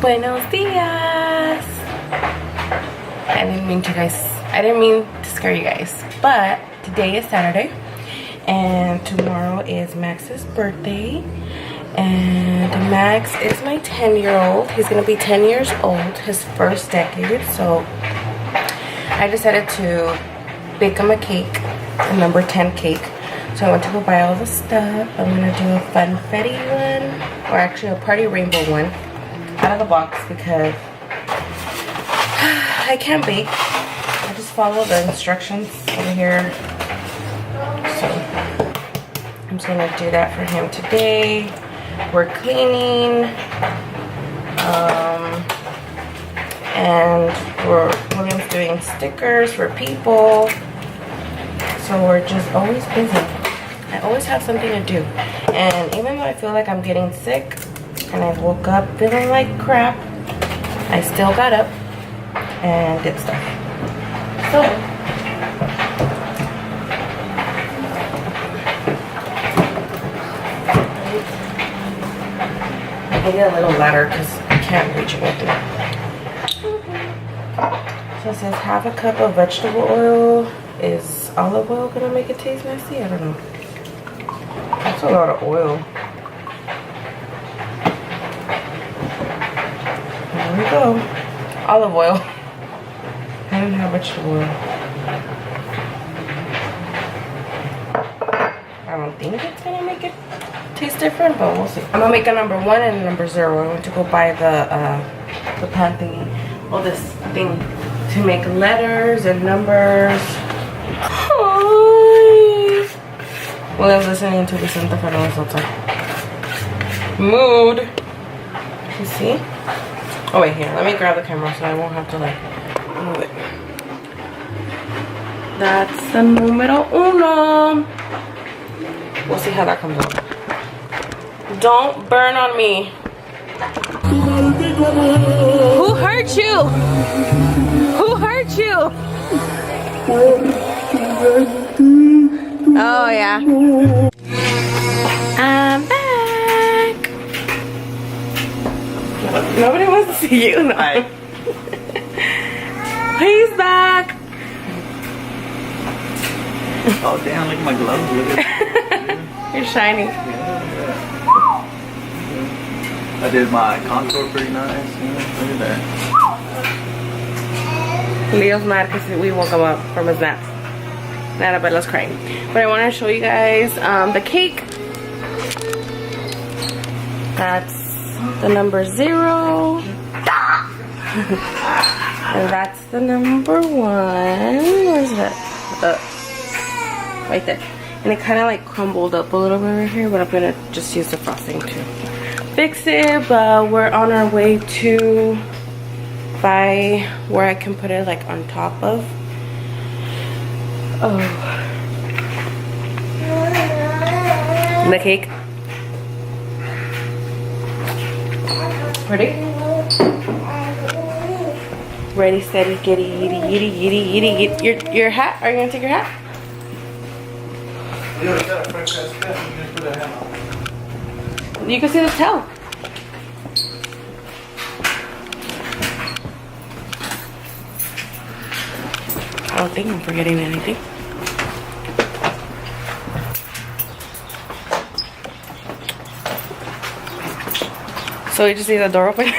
Buenos dias. I didn't mean to scare you guys, but today is Saturday and tomorrow is Max's birthday, and Max is my 10-year-old. He's gonna be 10 years old, his first decade. So I decided to bake him a cake, a number 10 cake. So I went to go buy all the stuff. I'm gonna do a funfetti one, or actually a party rainbow one, out of the box because I can't bake. I just follow the instructions over here. So I'm just gonna do that for him today. We're cleaning, and William's doing stickers for people. So we're just always busy. I always have something to do. And even though I feel like I'm getting sick and I woke up feeling like crap, I still got up and did stuff. So I need a little ladder because I can't reach it with it. So it says half a cup of vegetable oil. Is olive oil gonna make it taste nasty? I don't know. That's a lot of oil. There we go. Olive oil. I didn't have vegetable oil. I don't think it's gonna make it taste different, but we'll see. I'm gonna make a number 1 and a number 0. I went to go buy the pan thingy. Well, this thing to make letters and numbers. Hi. Well, I was listening to Vicente Fernández outside. Mood. You see? Oh wait, here. Let me grab the camera so I won't have to like move it. That's the numero 1. We'll see how that comes out. Don't burn on me. Who hurt you? Who hurt you? Oh yeah. I'm back. Nobody wants to see you now. Hi. He's back. Oh damn, look at my gloves. Look at You're shiny. I did my contour pretty nice. Look at that. Leo's mad because we woke him up from his nap. Annabella's crying. But I want to show you guys the cake. That's the number 0. And that's the number 1. Where's that? Right there. And it kind of like crumbled up a little bit right here, but I'm going to just use the frosting to fix it. But we're on our way to buy where I can put it like on top of. Oh, the cake. Ready? Ready, steady, giddy, yitty, yitty, yitty, yitty. Your hat? Are you gonna take your hat? You can see the tail. I don't think I'm forgetting anything. So we just need the door open.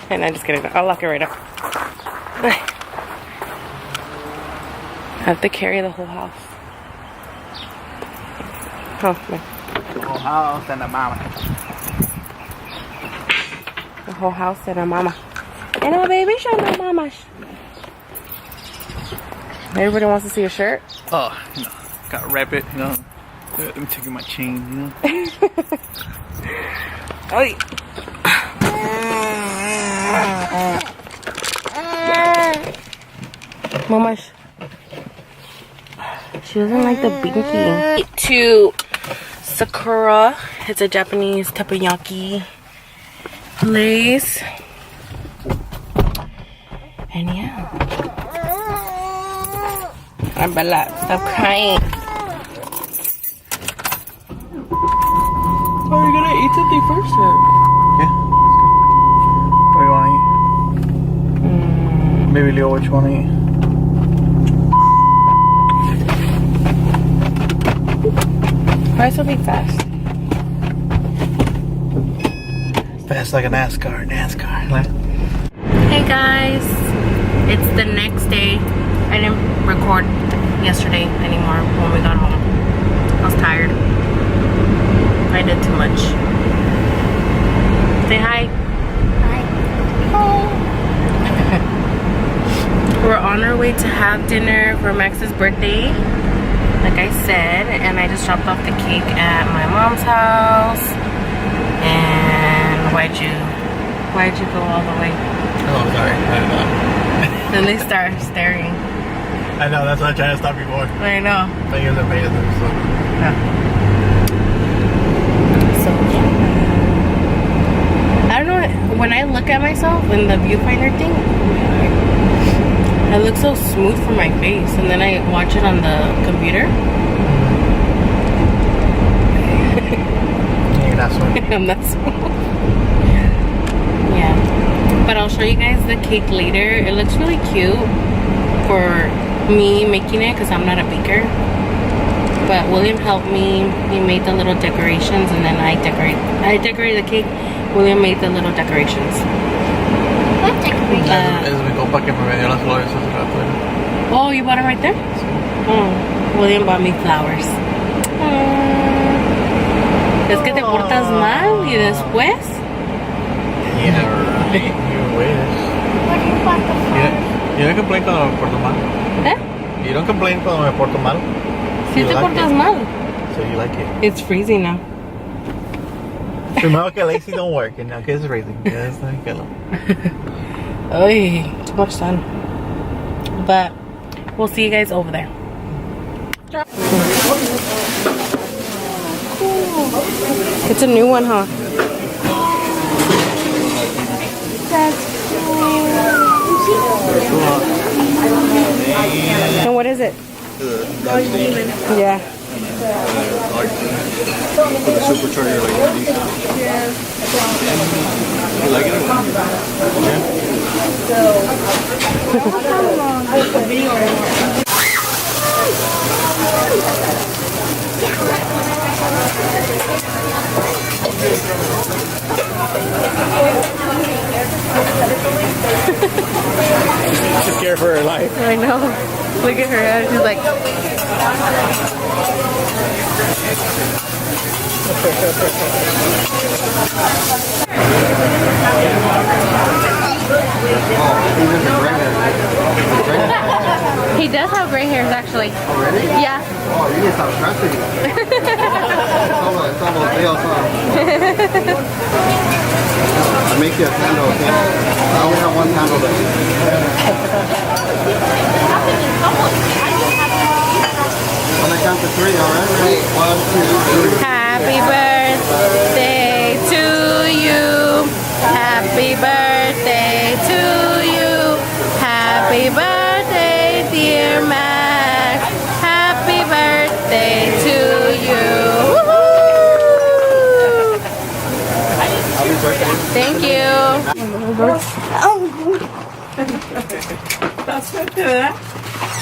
And I'm just kidding. I'll lock it right up. I have to carry the whole house. Oh, man. The whole house and a mama. The whole house and a mama. And a baby show no mama. Everybody wants to see your shirt. Oh, you know, gotta wrap it, you know. Let me take my chain, you know. Oh. Mama, she doesn't like the binky. To Sakura, it's a Japanese teppanyaki place. And yeah. Bella, stop crying. Are we gonna eat something first? Or? Yeah. What do you want Baby Leo, what you want to eat? Why so big fast? Fast like a NASCAR. Hey guys, it's the next day. I didn't record yesterday anymore when we got home. I was tired. I did too much. Say hi. Hi. We're on our way to have dinner for Max's birthday, like I said, and I just dropped off the cake at my mom's house. And why'd you go all the way? Oh, sorry. I don't know. Then they start staring. I know, that's why I tried to stop before. I know. But you guys are so. Yeah. So I don't know, when I look at myself in the viewfinder thing, I look so smooth for my face, and then I watch it on the computer. You're not smooth. I'm not smooth. Yeah. But I'll show you guys the cake later. It looks really cute for me making it because I'm not a baker. But William helped me. He made the little decorations, and then I decorated the cake. William made the little decorations. What decoration? Es mi compa que me vendió las flores hace rato. Oh, you bought it right there? Oh, William bought me flowers. Es que te portas mal y después. Yeah, right. You wish. What do you want the flowers? You don't complain cuando me porto mal. ¿Eh? You don't complain cuando me porto mal. Si You te like portas it. mal. So you like it. It's freezing now. Primero que lazy don't work, and now que it's racing. Yeah, that's not good. Ay, too much sun. But we'll see you guys over there. It's a new one, huh? That's cool. And what is it? Yeah. For the supercharger, like these. You like it? She's scared for her life. I know. Look at her head. She's like. He does have gray hairs, actually. Already? Yeah. Oh, you need to stop stressing. It's almost nails off. I'll make you a candle, okay? I only have one candle left. When I count to three, alright? Ready? 1, 2, 3. Happy birthday to you. Happy birthday to you. Happy birthday, dear Max. Happy birthday to you. Woohoo! Thank you.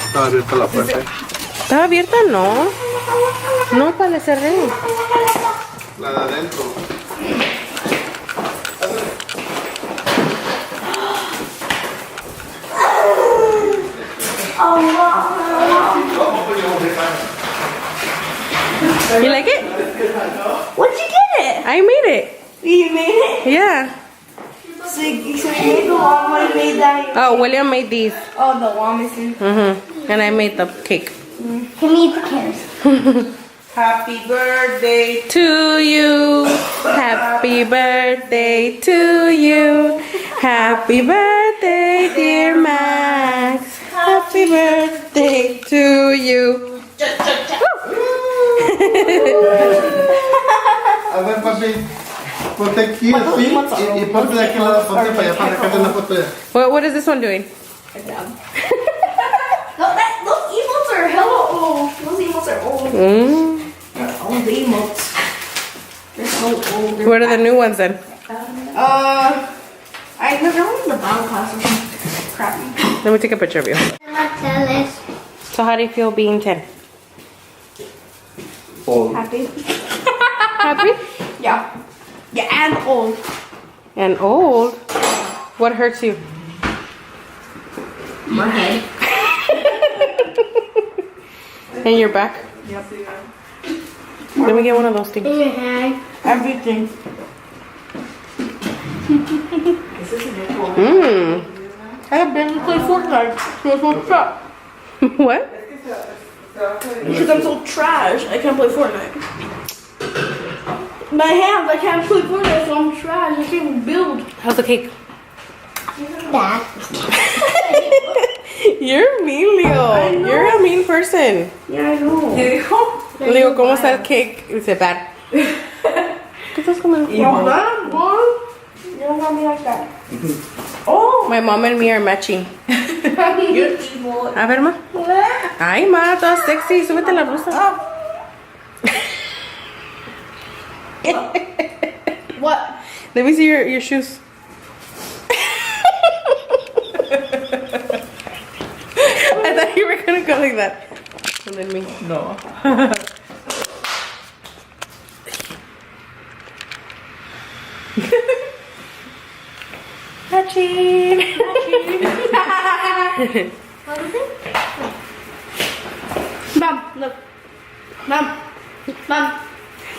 Estaba abierta la puerta. ¿Estaba abierta? No. No, para le cerré. La de adentro. You like it? Where'd you get it? I made it. You made it? Yeah. So you made the Walmart made that? Oh, William made these. Oh, the Walmart too. And I made the cake. Can we eat the carrots? Happy birthday. To you. Happy birthday to you. Happy birthday, dear Max. Happy birthday to you. A ver, papi. Ponte aquí así y ponte de aquí lado, ponte para allá para sacarte una foto. What is this one doing? Those emotes are hella old. Those emotes are old. They're old emotes. They're so old. What are the new ones then? I know they're in the bottom class or something crappy. Let me take a picture of you. So how do you feel being 10? Old. Happy? Happy? Yeah. Yeah, and old. And old? What hurts you? My head. And your back? Yep. Let me get one of those things. In your hand. Everything. Mmm. I have been play Fortnite. So what's up? What? Because I'm so trash, I can't play Fortnite. My hands, I can't play Fortnite, so I'm trash. I can't even build. How's the cake? Bad. You're mean, Leo. You're a mean person. Yeah, I know. Leo, ¿cómo está el cake? Dice bad. ¿Qué estás comiendo? You're bad, boy. You don't got me like that. Oh, My mom and me are matching. you're evil. A ver, ma. Ay, ma, toda sexy. Súbete la blusa. What? Let me see your shoes. I thought you were gonna go like that. And then me. No. Matching. What is it? Mom, look. Mom. Mom.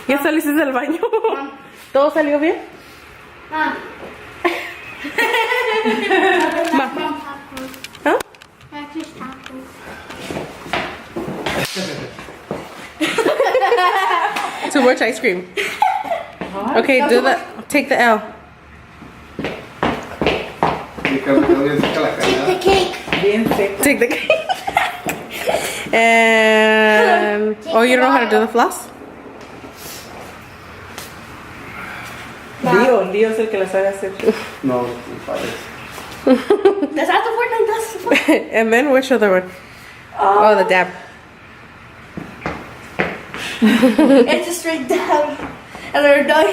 ¿Ya saliste del baño? ¿Todo salió bien? Mom. Ma. ¿Ah? Too much ice cream. Okay, take the L. The cake. Take the cake. And oh, you don't know how to do the floss? Leo es el que la sabe hacer. No, parece. That's not the Fortnite, that's the Fortnite. And then which other one? Oh, the dab. It's a straight dab. And then we're done.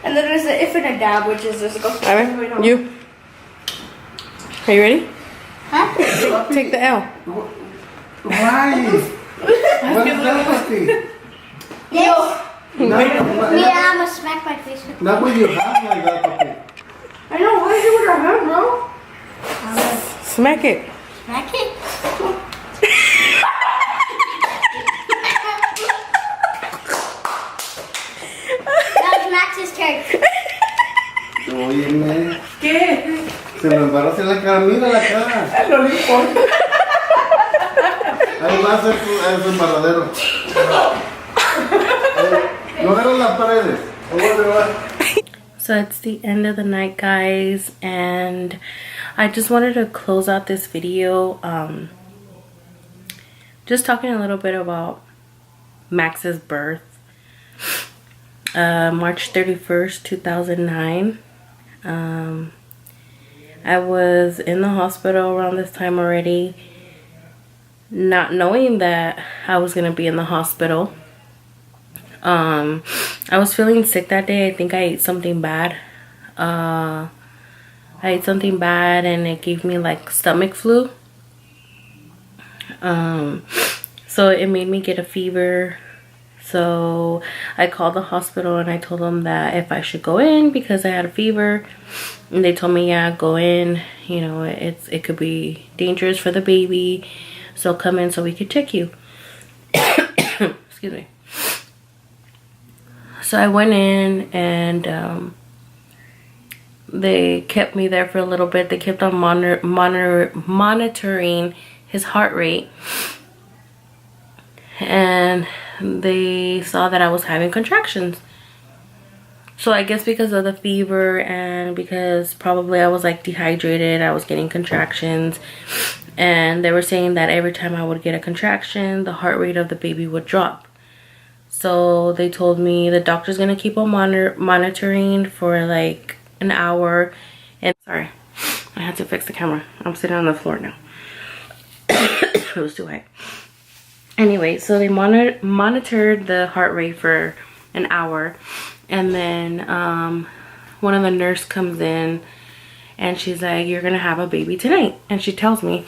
And then there's the infinite dab, which is just go. A ver, you. Are you ready? Huh? Take the L. Why? What is that, puppy? Yes. Not I'm gonna smack my face with what you have like that, puppy. I know, what is it with our hand, bro? Smack it. Smack it? That was Max's turn. Óyeme. ¿Qué? Se me embarraza la cara. Mira la cara. No le importa. Ahí va a ser el embarradero. No agarras las paredes. So it's the end of the night, guys, and I just wanted to close out this video just talking a little bit about Max's birth. March 31st, 2009. I was in the hospital around this time already, not knowing that I was gonna be in the hospital. I was feeling sick that day. I think I ate something bad. I ate something bad and it gave me like stomach flu. So it made me get a fever. So I called the hospital and I told them that if I should go in because I had a fever. And they told me, yeah, go in. You know, it could be dangerous for the baby. So come in so we could check you. Excuse me. So I went in and they kept me there for a little bit. They kept on monitoring his heart rate. And they saw that I was having contractions. So I guess because of the fever and because probably I was like dehydrated, I was getting contractions. And they were saying that every time I would get a contraction, the heart rate of the baby would drop. So they told me the doctor's gonna keep on monitoring for like an hour. And sorry, I had to fix the camera. I'm sitting on the floor now. It was too high. Anyway, so they monitored the heart rate for an hour. And then one of the nurse comes in And she's like, you're gonna have a baby tonight. And she tells me,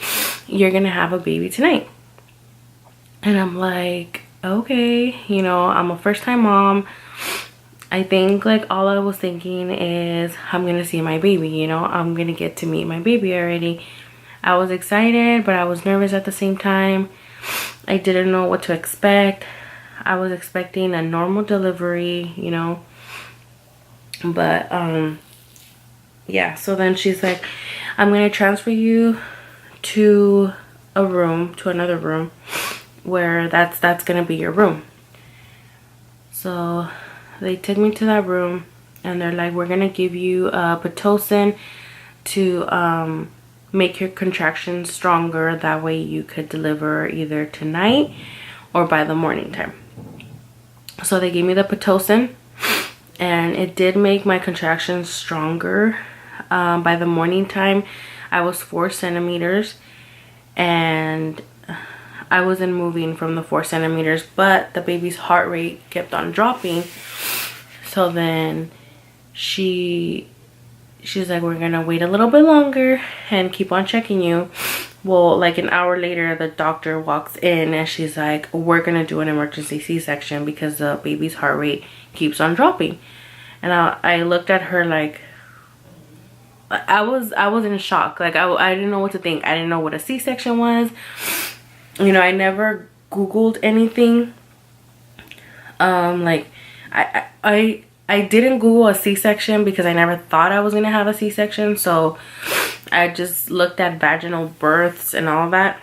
you're gonna have a baby tonight. And I'm like, okay, you know, I'm a first-time mom. I think like all I was thinking is I'm gonna see my baby, you know, I'm gonna get to meet my baby already. I was excited, but I was nervous at the same time. I didn't know what to expect. I was expecting a normal delivery, you know, but yeah. So then she's like, I'm gonna transfer you to a room, to another room, where that's gonna be your room. So they took me to that room, and they're like, we're gonna give you Pitocin to make your contractions stronger. That way you could deliver either tonight or by the morning time. So they gave me the Pitocin, and it did make my contractions stronger. By the morning time, I was 4 centimeters, and I wasn't moving from the 4 centimeters, but the baby's heart rate kept on dropping. So then she's like, we're gonna wait a little bit longer and keep on checking you. Well, like an hour later, the doctor walks in and she's like, we're gonna do an emergency C-section because the baby's heart rate keeps on dropping. And I looked at her like, I was in shock. Like I didn't know what to think. I didn't know what a C-section was. You know, I never Googled anything. Like I didn't Google a C-section because I never thought I was gonna have a C-section. So I just looked at vaginal births and all that.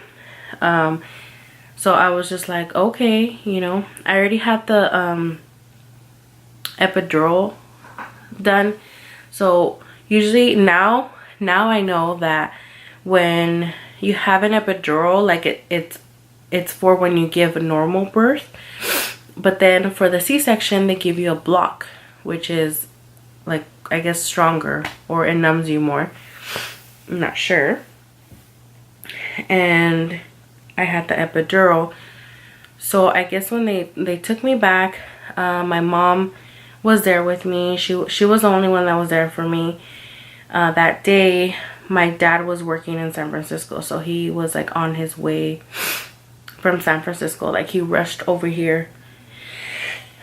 So I was just like, okay, you know, I already had the epidural done. So usually now I know that when you have an epidural, like it's for when you give a normal birth. But then for the C-section, they give you a block, which is like, I guess, stronger, or it numbs you more. I'm not sure. And I had the epidural. So I guess when they took me back, my mom was there with me. She was the only one that was there for me. That day, my dad was working in San Francisco, so he was like on his way from San Francisco. Like he rushed over here,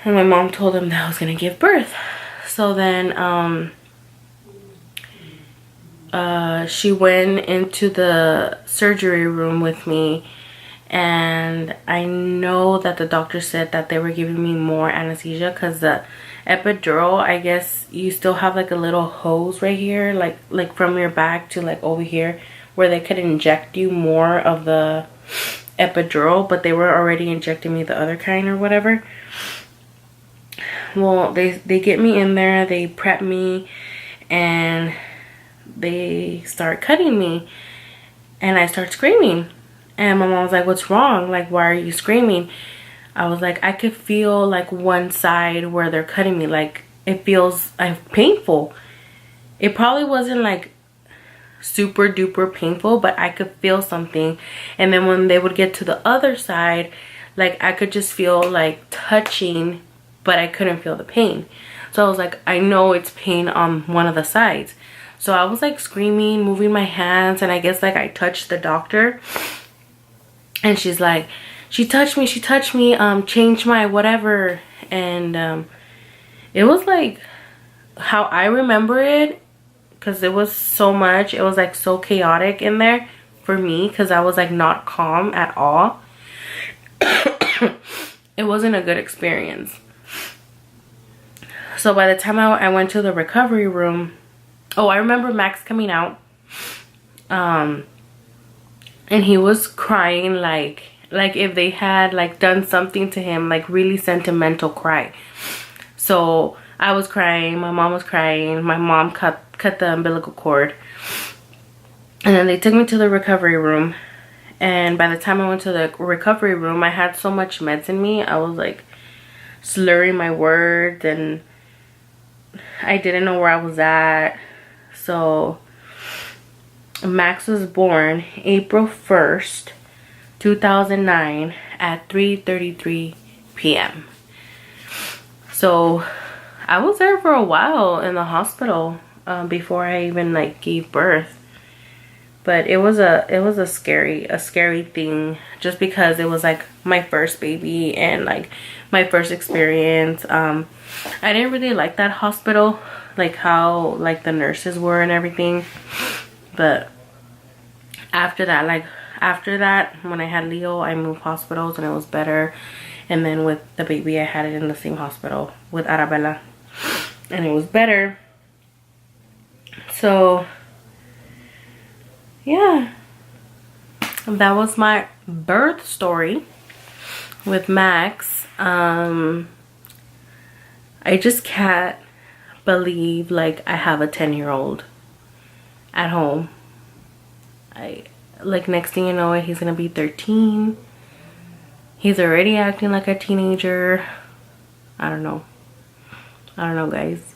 and my mom told him that I was gonna give birth. So then she went into the surgery room with me, and I know that the doctor said that they were giving me more anesthesia because the epidural, I guess you still have like a little hose right here, like from your back to like over here, where they could inject you more of the epidural, but they were already injecting me the other kind or whatever. Well, they get me in there, they prep me, and they start cutting me, and I start screaming. And my mom was like, what's wrong? Like, why are you screaming? I was like, I could feel like one side where they're cutting me, like it feels painful. It probably wasn't like super duper painful, but I could feel something. And then when they would get to the other side, like I could just feel like touching, but I couldn't feel the pain. So I was like, I know it's pain on one of the sides. So I was like screaming, moving my hands, and I guess like I touched the doctor, and she's like, she touched me, changed my whatever. And it was like how I remember it, because it was so much, it was like so chaotic in there for me, because I was like not calm at all. It wasn't a good experience. So by the time I went to the recovery room, oh, I remember Max coming out, and he was crying like if they had like done something to him, like really sentimental cry. So I was crying, my mom was crying, my mom cut the umbilical cord, and then they took me to the recovery room. And by the time I went to the recovery room, I had so much meds in me, I was like slurring my words, and I didn't know where I was at. So Max was born April 1st, 2009 at 3:33 p.m. So I was there for a while in the hospital. before I even like gave birth. But it was a scary thing, just because it was like my first baby and like my first experience. I didn't really like that hospital, like how like the nurses were and everything. But after that, when I had Leo, I moved hospitals and it was better. And then with the baby, I had it in the same hospital with Arabella, and it was better. So yeah, that was my birth story with Max. I just can't believe like I have a 10-year-old at home. Like next thing you know, he's gonna be 13. He's already acting like a teenager. I don't know, guys.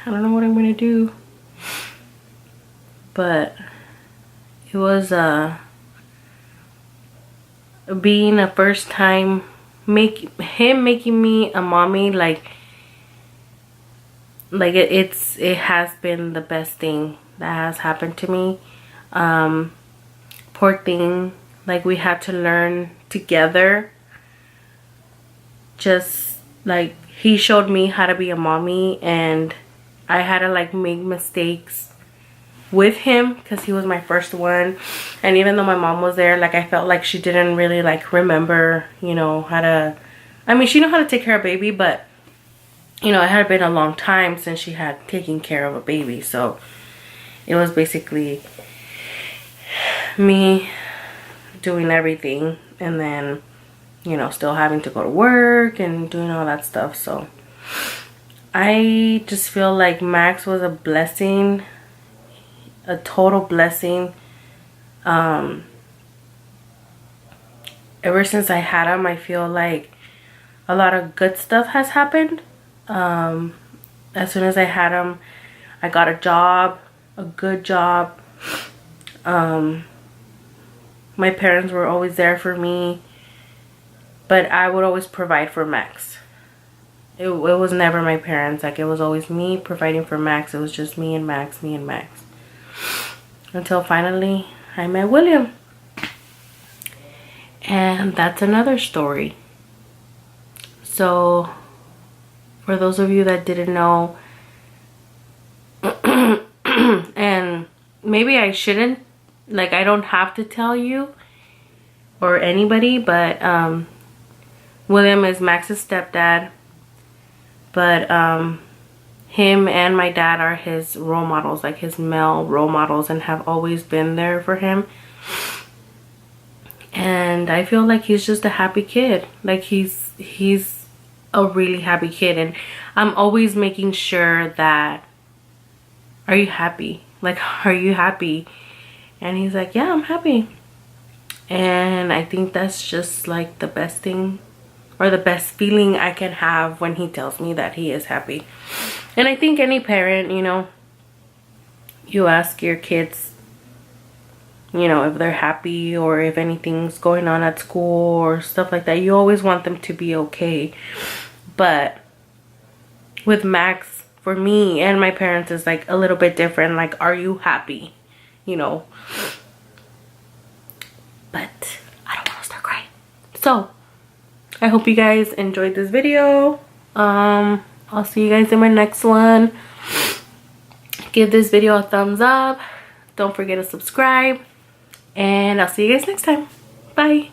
I don't know what I'm gonna do. But it was being a first time making me a mommy, like it has been the best thing that has happened to me. Poor thing, like we had to learn together. Just like he showed me how to be a mommy, and I had to like make mistakes with him because he was my first one. And even though my mom was there, like I felt like she didn't really like remember, you know, how to, I mean, she knew how to take care of a baby, but you know, it had been a long time since she had taken care of a baby. So it was basically me doing everything, and then, you know, still having to go to work and doing all that stuff. So I just feel like Max was a blessing, a total blessing. Ever since I had him, I feel like a lot of good stuff has happened. As soon as I had him, I got a job, a good job. My parents were always there for me, but I would always provide for Max. It was never my parents. Like, it was always me providing for Max. It was just me and Max, until finally I met William. And that's another story. So for those of you that didn't know, and maybe I shouldn't, like, I don't have to tell you or anybody, but William is Max's stepdad. But him and my dad are his role models, like his male role models, and have always been there for him. And I feel like he's just a happy kid. Like he's a really happy kid, and I'm always making sure that, are you happy? Like, are you happy? And he's like, yeah, I'm happy. And I think that's just like the best thing, or the best feeling I can have when he tells me that he is happy. And I think any parent, you know, you ask your kids, you know, if they're happy or if anything's going on at school or stuff like that. You always want them to be okay. But with Max, for me and my parents, is like a little bit different. Like, are you happy? You know. But I don't want to start crying. So I hope you guys enjoyed this video. I'll see you guys in my next one. Give this video a thumbs up. Don't forget to subscribe. And I'll see you guys next time. Bye.